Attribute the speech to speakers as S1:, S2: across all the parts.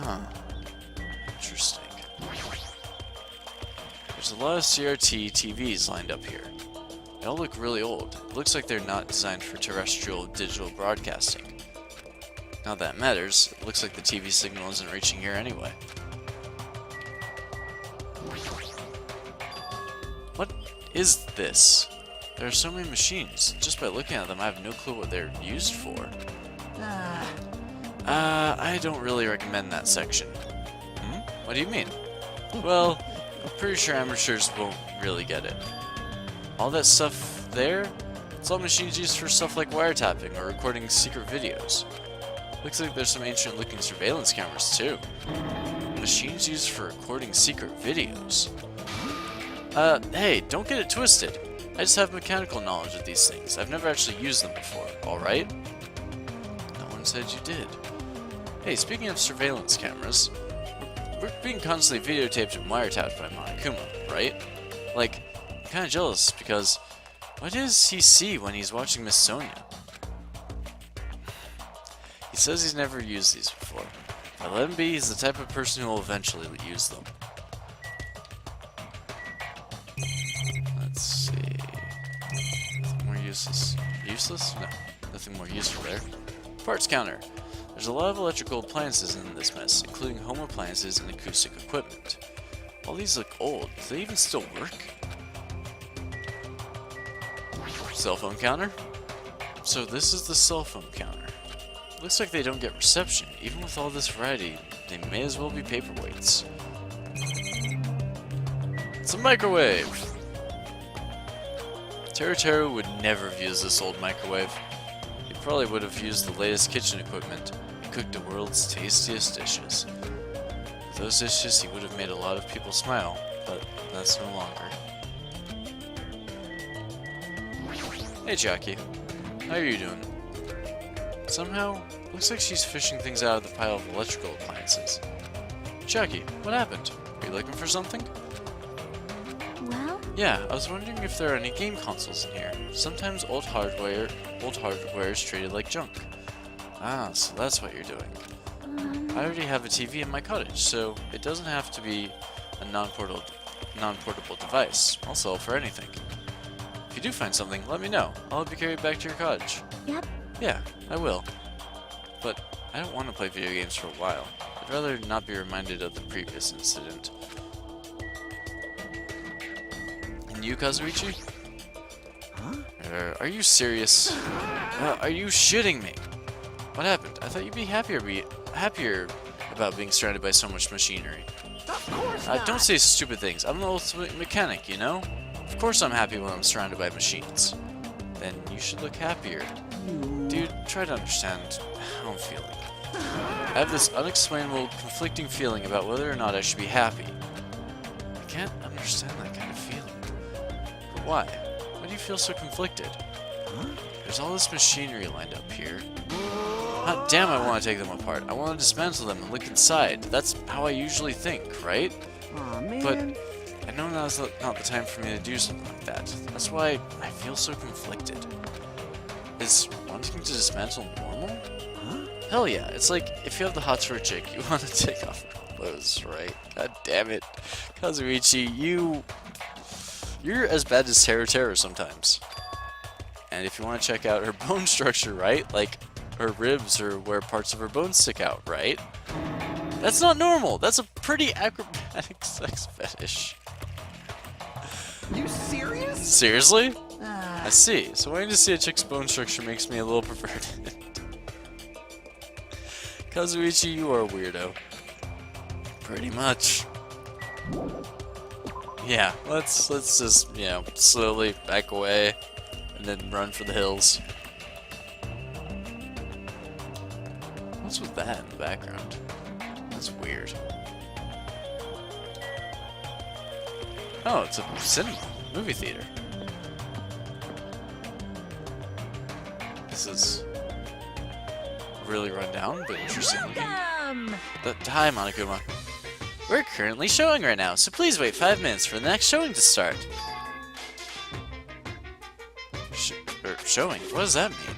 S1: Huh. Interesting. There's a lot of CRT TVs lined up here. They all look really old. It looks like they're not designed for terrestrial digital broadcasting. Not that matters. It looks like the TV signal isn't reaching here anyway. What is this? There are so many machines. Just by looking at them, I have no clue what they're used for. I don't really recommend that section. What do you mean? Well, I'm pretty sure amateurs won't really get it. All that stuff there, it's all machines used for stuff like wiretapping or recording secret videos. Looks like there's some ancient looking surveillance cameras too. Machines used for recording secret videos. Hey, don't get it twisted. I just have mechanical knowledge of these things. I've never actually used them before, alright? No one said you did. Hey, speaking of surveillance cameras, we're being constantly videotaped and wiretapped by Monokuma, right? Like, I'm kinda jealous because what does he see when he's watching Miss Sonia? He says he's never used these before. But let him be, he's the type of person who will eventually use them. Let's see. Nothing more useless. Useless? No. Nothing more useful there. Parts counter. There's a lot of electrical appliances in this mess, including home appliances and acoustic equipment. All these look old. Do they even still work? Cell phone counter? So this is the cell phone counter. Looks like they don't get reception. Even with all this variety, they may as well be paperweights. It's a microwave! Teru would never have used this old microwave. He probably would have used the latest kitchen equipment and cooked the world's tastiest dishes. With those dishes, he would have made a lot of people smile, but that's no longer. Hey Jackie, how are you doing? Somehow, looks like she's fishing things out of the pile of electrical appliances. Jackie, what happened? Are you looking for something?
S2: Well?
S1: Yeah, I was wondering if there are any game consoles in here. Sometimes old hardware is treated like junk. Ah, so that's what you're doing. I already have a TV in my cottage, so it doesn't have to be a non-portable device. I'll sell it for anything. If you do find something, let me know. I'll help you carry it back to your cottage.
S2: Yep.
S1: Yeah, I will. But I don't want to play video games for a while. I'd rather not be reminded of the previous incident. And you, Kazuichi?
S2: Huh?
S1: Are you serious? Are you shitting me? What happened? I thought you'd be happier about being surrounded by so much machinery.
S2: Of course not.
S1: Don't say stupid things. I'm the ultimate mechanic, you know? Of course I'm happy when I'm surrounded by machines. Then you should look happier. Dude, try to understand how I'm feeling. I have this unexplainable, conflicting feeling about whether or not I should be happy. I can't understand that kind of feeling. But why? Why do you feel so conflicted?
S2: Huh?
S1: There's all this machinery lined up here. Ah, damn, I want to take them apart. I want to dismantle them and look inside. That's how I usually think, right?
S2: Aw, man.
S1: But I know now's not the time for me to do something like that. That's why I feel so conflicted. Is wanting to dismantle normal?
S2: Huh?
S1: Hell yeah, it's like if you have the hots for a chick, you want to take off her clothes, right? God damn it. Kazuichi, you're as bad as Teru sometimes. And if you want to check out her bone structure, right? Like her ribs or where parts of her bones stick out, right? That's not normal. That's a pretty acrobatic sex fetish.
S2: You serious?
S1: Seriously? I see. So wanting to see a chick's bone structure makes me a little perverted. Kazuichi, you are a weirdo. Pretty much. Yeah, let's just, you know, slowly back away and then run for the hills. What's with that in the background? That's weird. Oh, it's a cinema, movie theater. This is really run down, but interesting looking. Hi, Monokuma. We're currently showing right now, so please wait 5 minutes for the next showing to start. Showing? What does that mean?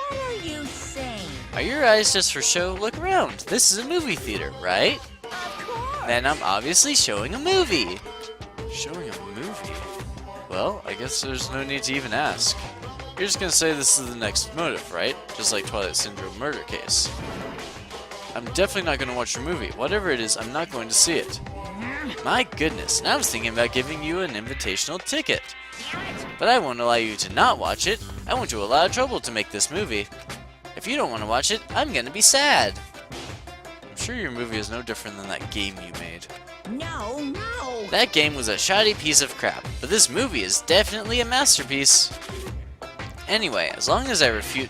S2: What are you saying?
S1: Are your eyes just for show? Look around. This is a movie theater, right?
S2: Of course.
S1: Then I'm obviously showing a movie. Showing a movie? Well, I guess there's no need to even ask. You're just gonna say this is the next motive, right? Just like Twilight Syndrome murder case. I'm definitely not gonna watch your movie. Whatever it is, I'm not going to see it. My goodness, and I was thinking about giving you an invitational ticket. But I won't allow you to not watch it. I went to a lot of trouble to make this movie. If you don't want to watch it, I'm gonna be sad. I'm sure your movie is no different than that game you made.
S2: No, no.
S1: That game was a shoddy piece of crap, but this movie is definitely a masterpiece. Anyway, as long as I refuse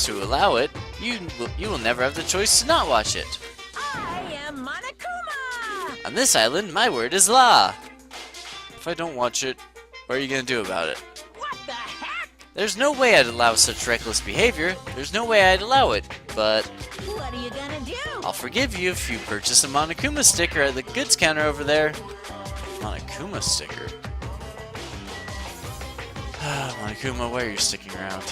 S1: to allow it, you will never have the choice to not watch it.
S2: I am Monokuma.
S1: On this island, my word is law. If I don't watch it, what are you gonna do about it?
S2: What the heck?
S1: There's no way I'd allow such reckless behavior. There's no way I'd allow it, but
S2: What are you gonna do?
S1: I'll forgive you if you purchase a Monokuma sticker at the goods counter over there. Monokuma sticker? Monokuma, why are you sticking around?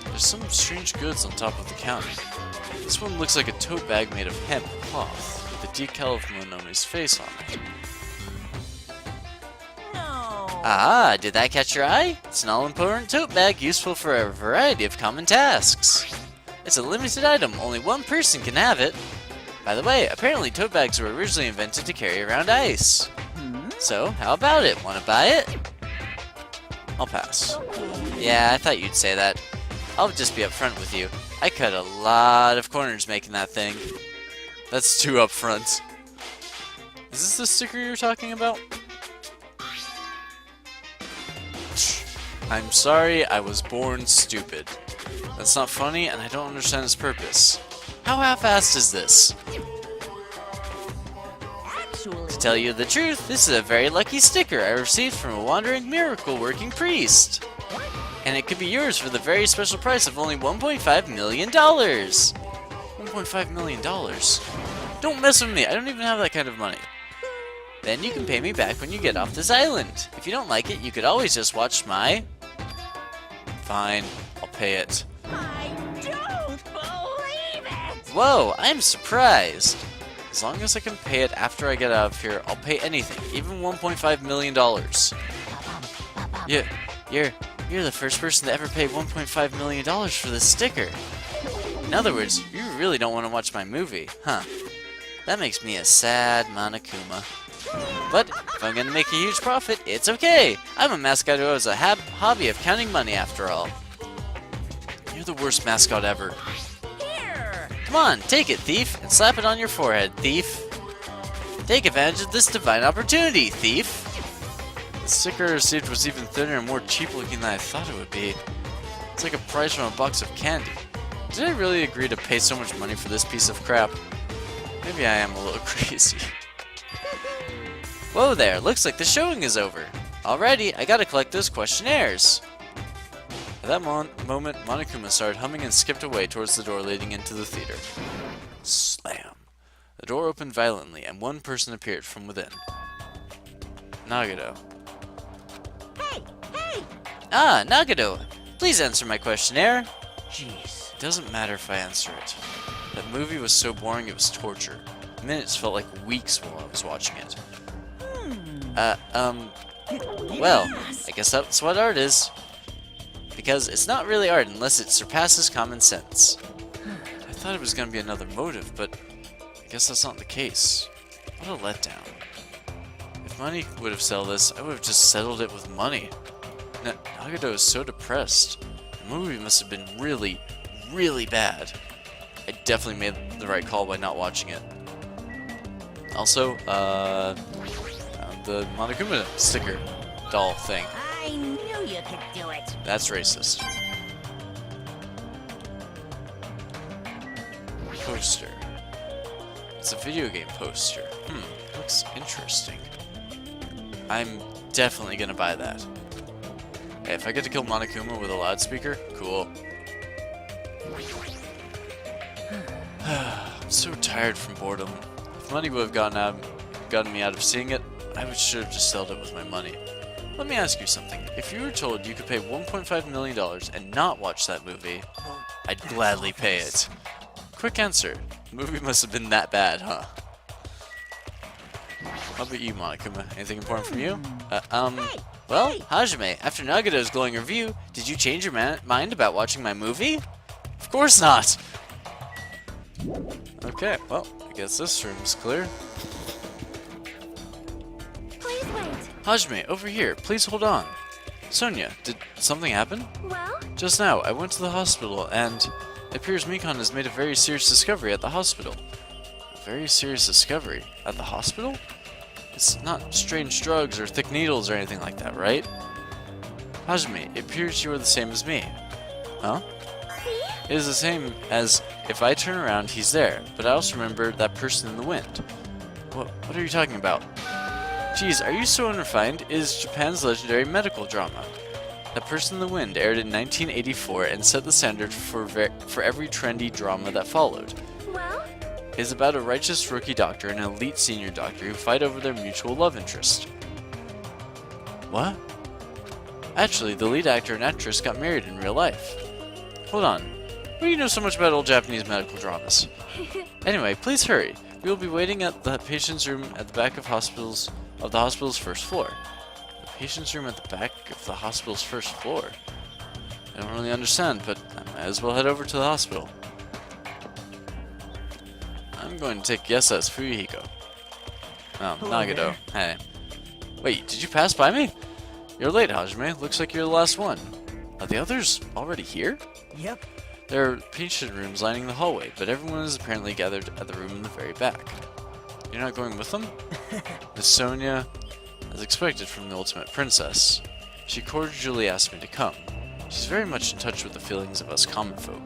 S1: There's some strange goods on top of the counter. This one looks like a tote bag made of hemp cloth, with the decal of Monomi's face on it.
S2: No.
S1: Ah, did that catch your eye? It's an all-important tote bag useful for a variety of common tasks. It's a limited item, only one person can have it. By the way, apparently tote bags were originally invented to carry around ice. So, how about it? Wanna buy it? I'll pass. Yeah, I thought you'd say that. I'll just be upfront with you. I cut a lot of corners making that thing. That's too upfront. Is this the sticker you're talking about? I'm sorry, I was born stupid. That's not funny, and I don't understand its purpose. How half-assed is this?
S2: Actually,
S1: To tell you the truth, this is a very lucky sticker I received from a wandering miracle-working priest. And it could be yours for the very special price of only $1.5 million. $1.5 million? Don't mess with me, I don't even have that kind of money. Then you can pay me back when you get off this island. If you don't like it, you could always just watch my... Fine, I'll pay it.
S2: I don't believe it.
S1: Whoa, I'm surprised. As long as I can pay it after I get out of here, I'll pay anything, even $1.5 million. Yeah, you're the first person to ever pay $1.5 million for this sticker. In other words, you really don't want to watch my movie, huh? That makes me a sad Monokuma. But if I'm gonna make a huge profit, it's okay. I'm a mascot who has a hobby of counting money after all. You're the worst mascot ever.
S2: Here.
S1: Come on, take it, thief, and slap it on your forehead, thief. Take advantage of this divine opportunity, thief. The sticker I received was even thinner and more cheap looking than I thought it would be. It's like a price from a box of candy. Did I really agree to pay so much money for this piece of crap? Maybe I am a little crazy. Whoa there, looks like the showing is over. Alrighty, I gotta collect those questionnaires. At that moment, Monokuma started humming and skipped away towards the door leading into the theater. Slam. The door opened violently, and one person appeared from within. Nagado.
S2: Hey, hey.
S1: Ah, Nagado! Please answer my questionnaire.
S2: Jeez.
S1: It doesn't matter if I answer it. That movie was so boring it was torture. Minutes felt like weeks while I was watching it. Well, I guess that's what art is. Because it's not really art unless it surpasses common sense. I thought it was gonna be another motive, but I guess that's not the case. What a letdown. If money would have settled this, I would have just settled it with money. Nagado is so depressed. The movie must have been really, really bad. I definitely made the right call by not watching it. Also, the Monokuma sticker doll thing.
S2: I knew you could do it.
S1: That's racist. Poster. It's a video game poster. Looks interesting. I'm definitely gonna buy that. Hey, if I get to kill Monokuma with a loudspeaker, cool. I'm so tired from boredom. If money would have gotten me out of seeing it, I should have just sold it with my money. Let me ask you something. If you were told you could pay $1.5 million and not watch that movie, I'd gladly pay it. Quick answer. The movie must have been that bad, huh? How about you, Monokuma? Anything important from you? Well, Hajime, after Nagato's glowing review, did you change your mind about watching my movie? Of course not! Okay, well, I guess this room's clear.
S3: Please wait.
S1: Hajime, over here, please hold on. Sonia, did something happen?
S3: Well,
S1: Just now, I went to the hospital, and it appears Mikon has made a very serious discovery at the hospital. A very serious discovery? At the hospital? It's not strange drugs or thick needles or anything like that, right? Hajime, it appears you are the same as me. Huh? It is the same as if I turn around, he's there, but I also remember that person in the wind. What are you talking about? Geez, are you so unrefined? It is Japan's legendary medical drama. That Person in the Wind aired in 1984 and set the standard for every trendy drama that followed.
S3: well,
S1: It is about a righteous rookie doctor and an elite senior doctor who fight over their mutual love interest. What? Actually, the lead actor and actress got married in real life. Hold on. What do you know so much about old Japanese medical dramas? Anyway, please hurry. We will be waiting at the patient's room at the back of the hospital's first floor. The patient's room at the back of the hospital's first floor? I don't really understand, but I might as well head over to the hospital. I'm going to take a guess that's Fuyuhiko. Oh,
S4: Hello
S1: Nagato. Hey. Wait, did you pass by me? You're late, Hajime. Looks like you're the last one. Are the others already here?
S4: Yep.
S1: There are patient rooms lining the hallway, but everyone is apparently gathered at the room in the very back. You're not going with them? Miss Sonia, as expected from the Ultimate Princess, she cordially asked me to come. She's very much in touch with the feelings of us common folk.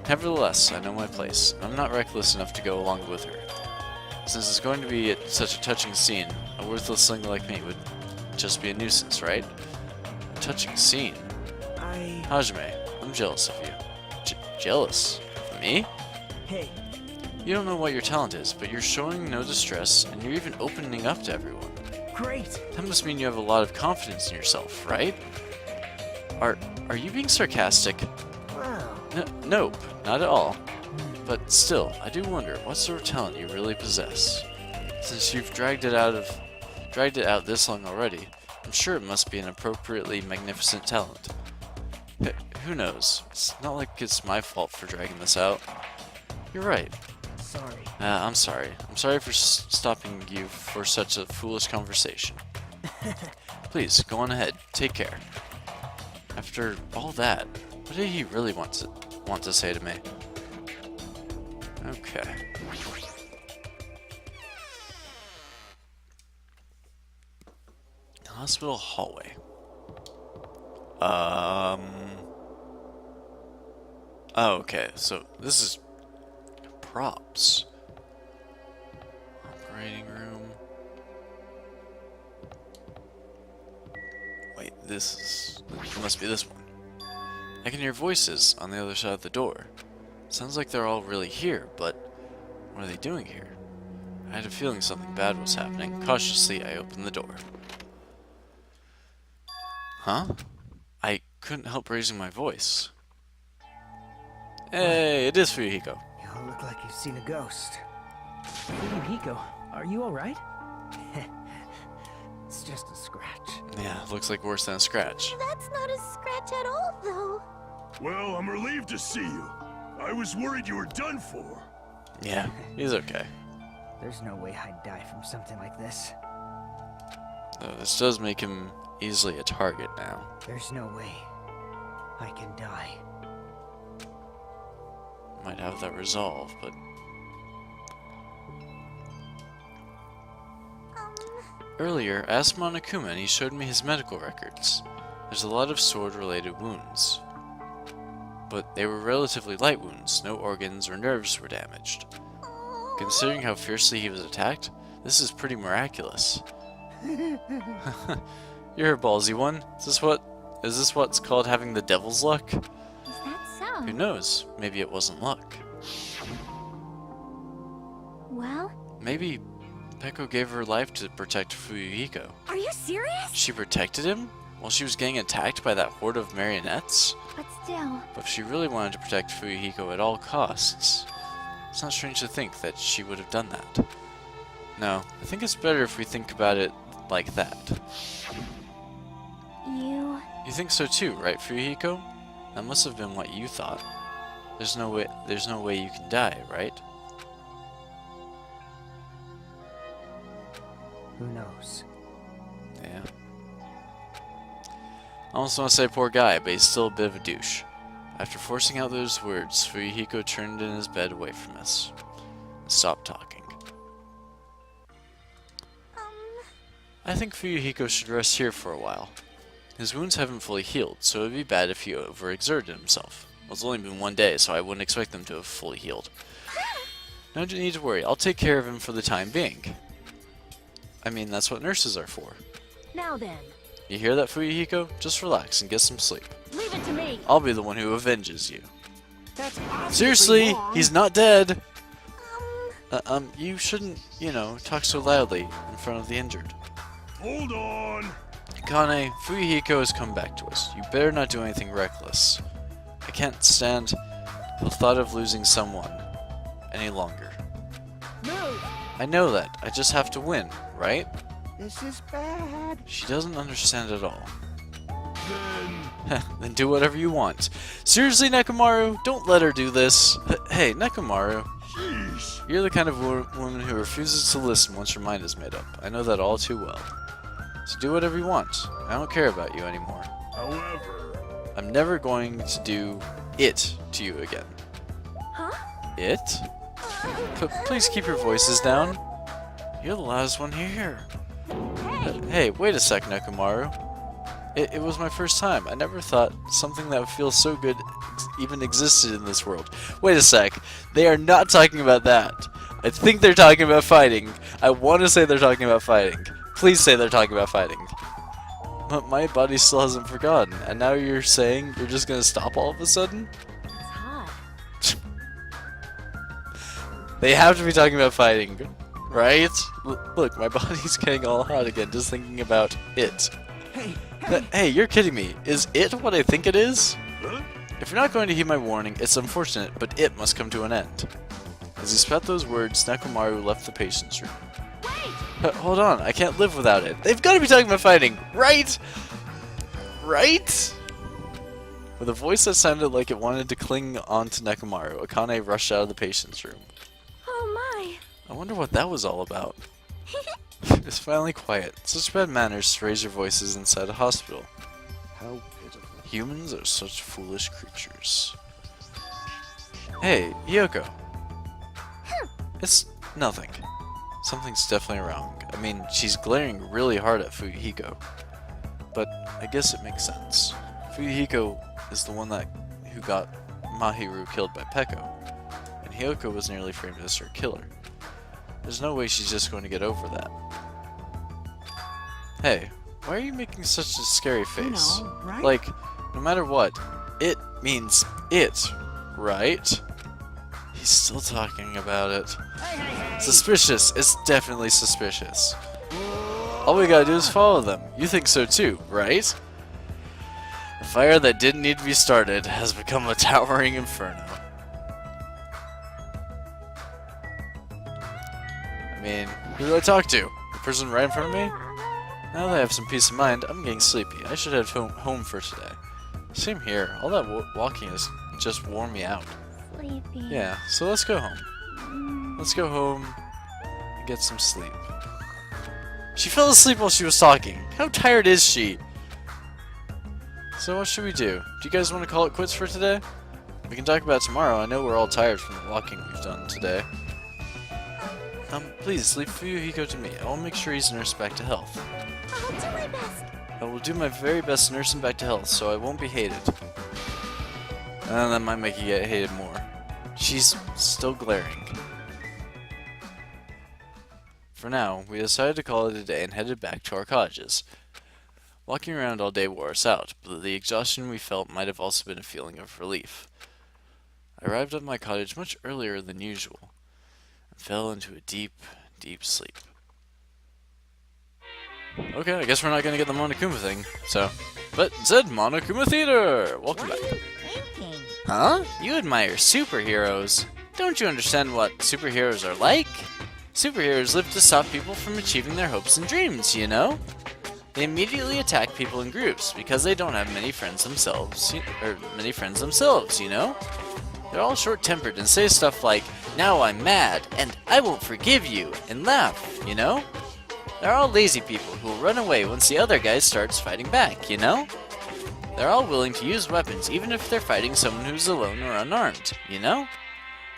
S1: Nevertheless, I know my place, and I'm not reckless enough to go along with her. Since it's going to be such a touching scene, a worthless slinger like me would just be a nuisance, right? A touching scene? Hajime, I'm jealous of you. Jealous? Of me?
S4: Hey,
S1: You don't know what your talent is, but you're showing no distress, and you're even opening up to everyone.
S4: great.
S1: That must mean you have a lot of confidence in yourself, right? Are you being sarcastic?
S4: Wow.
S1: Nope, not at all. But still, I do wonder what sort of talent you really possess. Since you've dragged it out this long already, I'm sure it must be an appropriately magnificent talent. Who knows? It's not like it's my fault for dragging this out. You're right.
S4: Sorry.
S1: I'm sorry. I'm sorry for stopping you for such a foolish conversation. Please, go on ahead. Take care. After all that, what did he really want to say to me? Okay. Hospital hallway. Oh, okay, so this is props. Operating room. Wait, it must be this one. I can hear voices on the other side of the door. Sounds like they're all really here, but what are they doing here? I had a feeling something bad was happening. Cautiously, I opened the door. Huh? I couldn't help raising my voice. Hey, it is Fuyuhiko.
S4: You all look like you've seen a ghost. Hiko, are you alright? It's just a scratch.
S1: Yeah, looks like worse than a scratch.
S3: that's not a scratch at all, though.
S5: Well, I'm relieved to see you. I was worried you were done for.
S1: Yeah, he's okay.
S4: There's no way I'd die from something like this.
S1: Though this does make him easily a target now.
S4: There's no way I can die.
S1: Might have that resolve, but earlier, I asked Monokuma and he showed me his medical records. There's a lot of sword-related wounds. But they were relatively light wounds, no organs or nerves were damaged. Considering how fiercely he was attacked, this is pretty miraculous. You're a ballsy one. Is this what's called having the devil's luck?
S3: Is that so?
S1: Who knows? Maybe it wasn't luck.
S3: Well,
S1: Maybe Peko gave her life to protect Fuyuhiko.
S3: Are you serious?
S1: She protected him while she was getting attacked by that horde of marionettes?
S3: But still.
S1: But if she really wanted to protect Fuyuhiko at all costs, it's not strange to think that she would have done that. No, I think it's better if we think about it like that.
S3: You
S1: think so too, right, Fuyuhiko? That must have been what you thought. There's no way you can die, right?
S4: Who knows?
S1: Yeah. I almost want to say poor guy, but he's still a bit of a douche. After forcing out those words, Fuyuhiko turned in his bed away from us. And stopped talking. I think Fuyuhiko should rest here for a while. His wounds haven't fully healed, so it would be bad if he overexerted himself. Well, it's only been 1 day, so I wouldn't expect them to have fully healed. No need to worry, I'll take care of him for the time being. I mean, that's what nurses are for.
S2: Now then,
S1: You hear that, Fuyuhiko? Just relax and get some sleep.
S2: leave it to me.
S1: I'll be the one who avenges you.
S2: That's obviously
S1: Seriously,
S2: wrong.
S1: he's not dead! You shouldn't, talk so loudly in front of the injured.
S5: Hold on.
S1: Kane, Fuyuhiko has come back to us. You better not do anything reckless. I can't stand the thought of losing someone any longer.
S2: Move.
S1: I know that. I just have to win, right?
S4: This is bad.
S1: She doesn't understand at all.
S5: Then
S1: Then do whatever you want. Seriously, Nekomaru? Don't let her do this. Hey, Nekomaru.
S5: jeez.
S1: You're the kind of woman who refuses to listen once your mind is made up. I know that all too well. So do whatever you want. I don't care about you anymore.
S5: However,
S1: I'm never going to do it to you again.
S3: Huh?
S1: It? Please keep your voices down. You're the loudest one here. Hey, wait a sec, Nekomaru. It was my first time. I never thought something that would feel so good even existed in this world. Wait a sec. They are not talking about that. I think they're talking about fighting. I want to say they're talking about fighting. Please say they're talking about fighting. But my body still hasn't forgotten. And now you're saying you're just going to stop all of a sudden?
S3: It's hot.
S1: They have to be talking about fighting, right? Look, my body's getting all hot again just thinking about it. Hey, you're kidding me. Is it what I think it is?
S5: huh?
S1: If you're not going to heed my warning, it's unfortunate, but it must come to an end. As he spat those words, Nekomaru left the patient's room. Hold on, I can't live without it. They've got to be talking about fighting, right? Right? With a voice that sounded like it wanted to cling on to Nekomaru, Akane rushed out of the patient's room.
S3: Oh my.
S1: I wonder what that was all about. It's finally quiet. Such bad manners to raise your voices inside a hospital.
S4: How pitiful.
S1: Humans are such foolish creatures. Hey, Yoko. It's nothing. Something's definitely wrong. I mean, she's glaring really hard at Fuyuhiko. But I guess it makes sense. Fuyuhiko is the one who got Mahiru killed by Peko, and Hyoko was nearly framed as her killer. There's no way she's just going to get over that. Hey, why are you making such a scary face?
S4: You know, right?
S1: Like, no matter what, it means it, right? He's still talking about it. Suspicious. It's definitely suspicious. All we gotta do is follow them. You think so too, right? A fire that didn't need to be started has become a towering inferno. I mean, who do I talk to? The person right in front of me? Now that I have some peace of mind, I'm getting sleepy. I should head home for today. Same here. All that walking has just worn me out.
S3: Sleepy.
S1: Yeah, so let's go home. Let's go home and get some sleep. She fell asleep while she was talking. How tired is she? So what should we do? Do you guys want to call it quits for today? We can talk about it tomorrow. I know we're all tired from the walking we've done today. Please, leave Fuyuhiko to me. I will make sure he's nursed back to health.
S3: I'll do my best.
S1: I will do my very best to nurse him back to health, so I won't be hated. And that might make you get hated more. She's still glaring. For now, we decided to call it a day and headed back to our cottages. Walking around all day wore us out, but the exhaustion we felt might have also been a feeling of relief. I arrived at my cottage much earlier than usual, and fell into a deep, deep sleep. Okay, I guess we're not gonna get the Monokuma thing, so. But instead, Monokuma Theater! Welcome back. Huh? You admire superheroes. Don't you understand what superheroes are like? Superheroes live to stop people from achieving their hopes and dreams, you know? They immediately attack people in groups because they don't have many friends themselves, you know? They're all short-tempered and say stuff like, "Now I'm mad," and "I won't forgive you," and laugh, you know? They're all lazy people who will run away once the other guy starts fighting back, you know? They're all willing to use weapons even if they're fighting someone who's alone or unarmed, you know?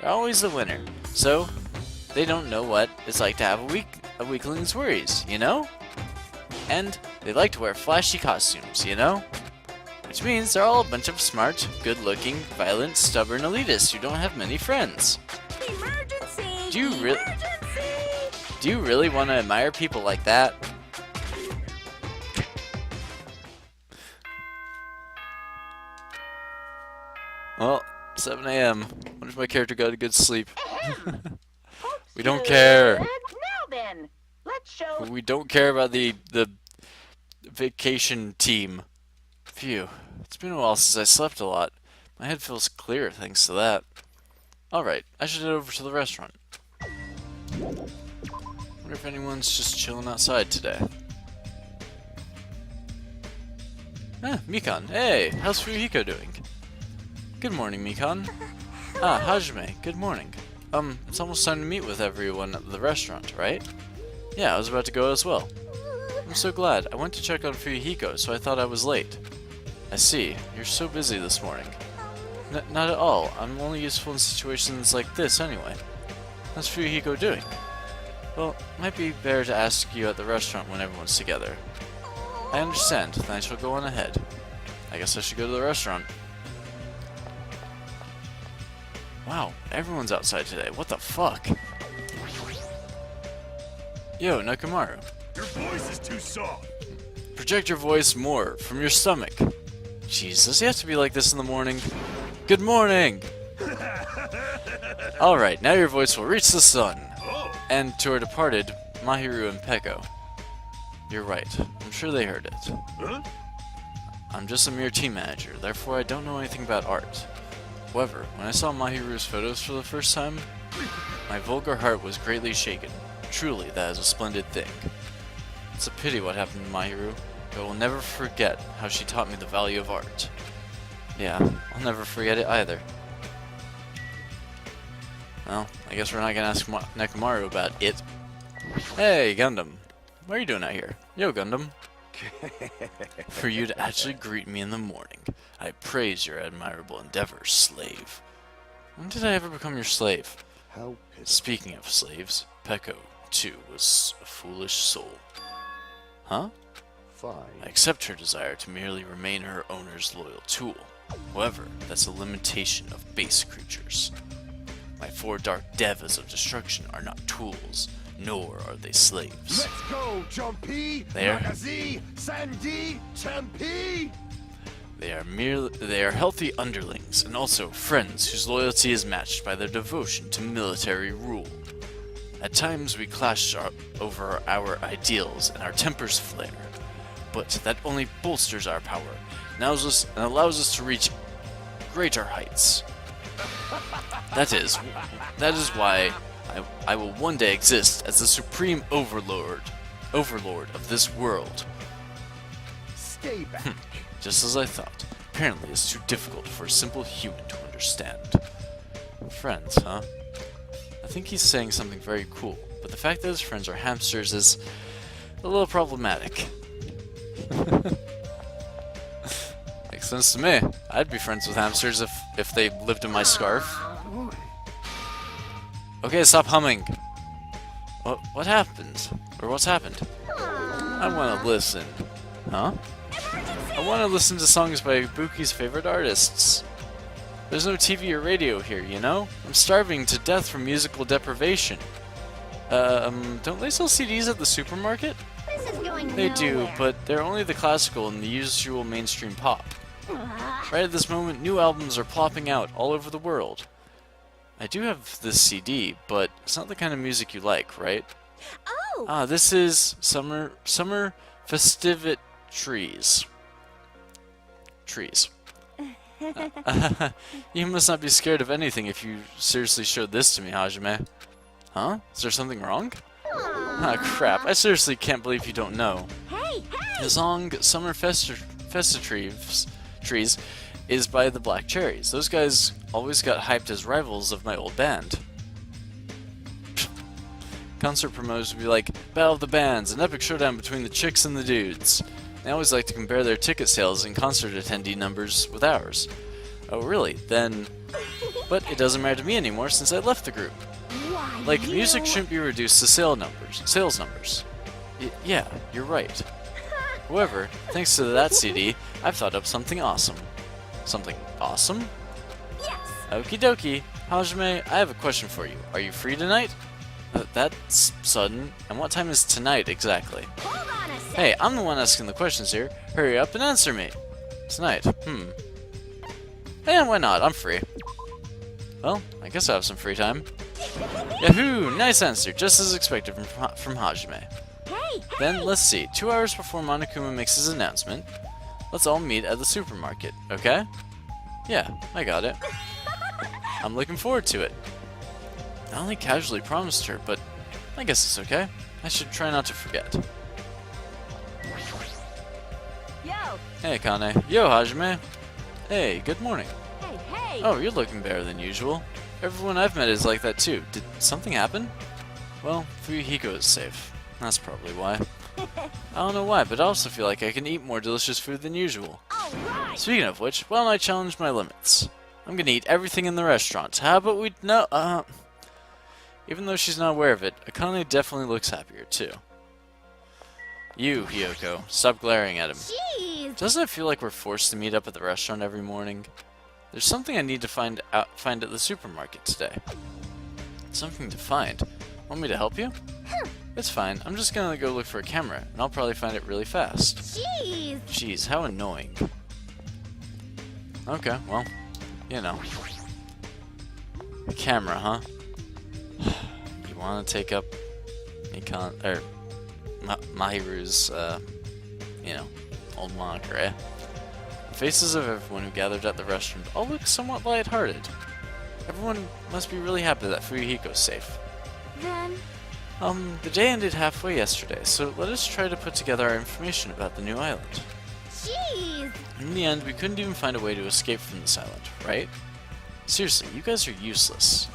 S1: They're always the winner, so they don't know what it's like to have a weakling's worries, you know? And they like to wear flashy costumes, you know? Which means they're all a bunch of smart, good-looking, violent, stubborn elitists who don't have many friends.
S3: Emergency!
S1: Do you really want to admire people like that? Well, 7 a.m. Wonder if my character got a good sleep. We don't care.
S6: Now then, let's show.
S1: We don't care about the vacation team. Phew. It's been a while since I slept a lot. My head feels clear thanks to that. Alright, I should head over to the restaurant. Wonder if anyone's just chilling outside today. Ah, Mikan. Hey, how's Fuyuhiko doing? Good morning, Mikan. Ah, Hajime. Good morning. It's almost time to meet with everyone at the restaurant, right? Yeah, I was about to go as well. I'm so glad. I went to check on Fuyuhiko, so I thought I was late. I see. You're so busy this morning. Not at all. I'm only useful in situations like this anyway. How's Fuyuhiko doing? Well, it might be better to ask you at the restaurant when everyone's together. I understand. Then I shall go on ahead. I guess I should go to the restaurant. Wow, everyone's outside today. What the fuck? Yo, Nakamaru.
S5: Your voice is too soft.
S1: Project your voice more from your stomach. Jeez, does he have to be like this in the morning? Good morning! Alright, now your voice will reach the sun. And to our departed, Mahiru and Peko. You're right. I'm sure they heard it.
S5: Huh?
S1: I'm just a mere team manager, therefore I don't know anything about art. However, when I saw Mahiru's photos for the first time, my vulgar heart was greatly shaken. Truly, that is a splendid thing. It's a pity what happened to Mahiru, but I will never forget how she taught me the value of art. Yeah, I'll never forget it either. Well, I guess we're not gonna ask Nekamaru about it. Hey, Gundam. What are you doing out here? Yo, Gundam. For you to actually greet me in the morning. I praise your admirable endeavor, slave. When did I ever become your slave?
S5: How
S1: Speaking of slaves, Peko, too, was a foolish soul. Huh?
S5: fine.
S1: I accept her desire to merely remain her owner's loyal tool. However, that's a limitation of base creatures. My 4 dark devas of destruction are not tools, nor are they slaves.
S5: Let's go, Jumpy!
S1: There.
S5: Magazi, Sandy, Champy!
S1: They are healthy underlings, and also friends whose loyalty is matched by their devotion to military rule. At times we clash over our ideals and our tempers flare, but that only bolsters our power and allows us to reach greater heights. That is why I will one day exist as the supreme overlord of this world.
S5: Stay back.
S1: Just as I thought. Apparently it's too difficult for a simple human to understand. Friends, huh? I think he's saying something very cool, but the fact that his friends are hamsters is a little problematic. Makes sense to me. I'd be friends with hamsters if they lived in my scarf. Okay, stop humming. What happened? Or what's happened? I want to listen. Huh? I want to listen to songs by Buki's favorite artists. There's no TV or radio here, you know? I'm starving to death from musical deprivation. Don't they sell CDs at the supermarket?
S3: This is going
S1: They do,
S3: nowhere.
S1: but they're only the classical and the usual mainstream pop. Right at this moment, new albums are plopping out all over the world. I do have this CD, but it's not the kind of music you like, right?
S3: Oh,
S1: Ah, this is summer festivit trees. Trees. You must not be scared of anything if you seriously showed this to me, Hajime. Huh? Is there something wrong? Ah, crap. I seriously can't believe you don't know.
S3: hey, hey!
S1: The song Summer Festa Trees is by the Black Cherries. Those guys always got hyped as rivals of my old band. Concert promoters would be like, Battle of the Bands, an epic showdown between the chicks and the dudes. They always like to compare their ticket sales and concert attendee numbers with ours. Oh really? Then... But it doesn't matter to me anymore since I left the group.
S3: Why,
S1: Like,
S3: you...
S1: music shouldn't be reduced to sales numbers. Yeah, you're right. However, thanks to that CD, I've thought up something awesome. Something awesome?
S3: Yes!
S1: Okie dokie. Hajime, I have a question for you. Are you free tonight? That's sudden. And what time is tonight exactly?
S3: Hold on a sec!
S1: Hey, I'm the one asking the questions here. Hurry up and answer me. Tonight. And why not? I'm free. Well, I guess I have some free time. Yahoo! Nice answer, just as expected from Hajime.
S3: Hey,
S1: Then, let's see. 2 hours before Monokuma makes his announcement, let's all meet at the supermarket, okay? Yeah, I got it. I'm looking forward to it. I only casually promised her, but I guess it's okay. I should try not to forget.
S3: Yo!
S1: Hey, Kane. Yo, Hajime. Hey, good morning.
S3: Hey, hey!
S1: Oh, you're looking better than usual. Everyone I've met is like that too. Did something happen? Well, Fuyuhiko is safe. That's probably why. I don't know why, but I also feel like I can eat more delicious food than usual.
S3: Alright!
S1: Speaking of which, why don't I challenge my limits? I'm gonna eat everything in the restaurant. How about we... No, Even though she's not aware of it, Akane definitely looks happier too. You, Hiyoko, stop glaring at him.
S3: Jeez!
S1: Doesn't it feel like we're forced to meet up at the restaurant every morning? There's something I need to find at the supermarket today. Something to find? Want me to help you? It's fine. I'm just gonna go look for a camera, and I'll probably find it really fast.
S3: Jeez!
S1: Jeez, how annoying. Okay, well, you know. A camera, huh? You want to take up Mahiru's, old moniker, eh? The faces of everyone who gathered at the restaurant all look somewhat lighthearted. Everyone must be really happy that Fuyuhiko's safe.
S3: Then...
S1: The day ended halfway yesterday, so let us try to put together our information about the new island.
S3: Jeez!
S1: In the end, we couldn't even find a way to escape from this island, right? Seriously, you guys are useless.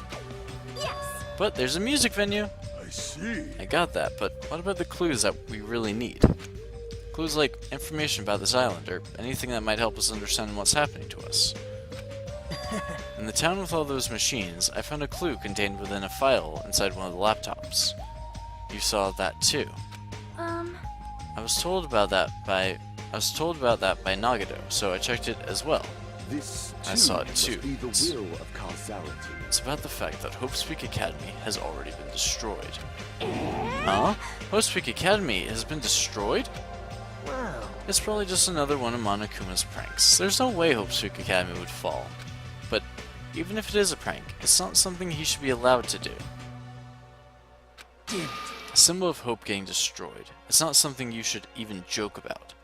S3: Yes!
S1: But there's a music venue!
S5: I see.
S1: I got that, but what about the clues that we really need? Clues like information about this island, or anything that might help us understand what's happening to us. In the town with all those machines, I found a clue contained within a file inside one of the laptops. You saw that too. I was told about that by Nagito, so I checked it as well.
S7: This
S1: I saw it
S7: must
S1: too.
S7: be the will of causality.
S1: It's about the fact that Hope's Peak Academy has already been destroyed. Huh? Hope's Peak Academy has been destroyed?
S4: Wow.
S1: It's probably just another one of Monokuma's pranks. There's no way Hope's Peak Academy would fall. But even if it is a prank, it's not something he should be allowed to do.
S4: Damn it.
S1: A symbol of hope getting destroyed. It's not something you should even joke about.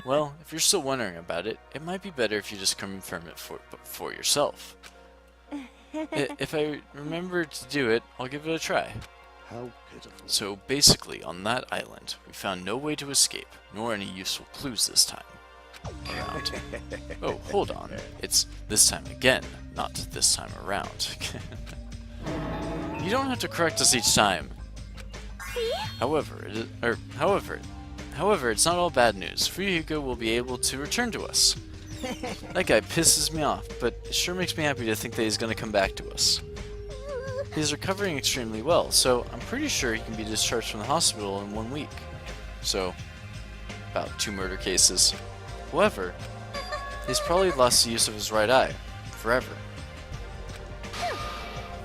S1: Well, if you're still wondering about it, it might be better if you just confirm it for yourself. If I remember to do it, I'll give it a try.
S7: How pitiful.
S1: So basically, on that island, we found no way to escape, nor any useful clues this time around. Oh, hold on. It's this time again, not this time around. You don't have to correct us each time. However, it's not all bad news. Fuyuhiko will be able to return to us. That guy pisses me off, but it sure makes me happy to think that he's going to come back to us. He's recovering extremely well, so I'm pretty sure he can be discharged from the hospital in 1 week. So, about 2 murder cases. However, he's probably lost the use of his right eye. Forever.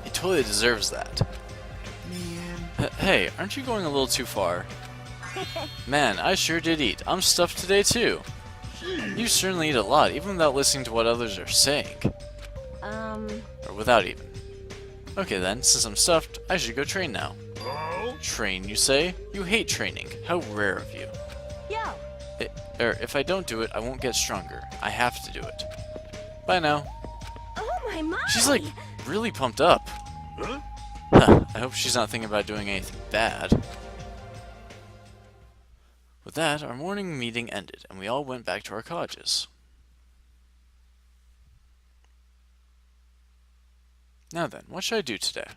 S1: He totally deserves that. Hey, aren't you going a little too far? Man, I sure did eat. I'm stuffed today too. You certainly eat a lot, even without listening to what others are saying. Or without even. Okay then, since I'm stuffed, I should go train now.
S5: Oh?
S1: Train, you say? You hate training. How rare of you.
S2: Yo,
S1: If I don't do it, I won't get stronger. I have to do it. Bye now.
S3: Oh my.
S1: She's like really pumped up.
S5: Huh?
S1: Huh, I hope she's not thinking about doing anything bad. With that, our morning meeting ended, and we all went back to our cottages. Now then, what should I do today?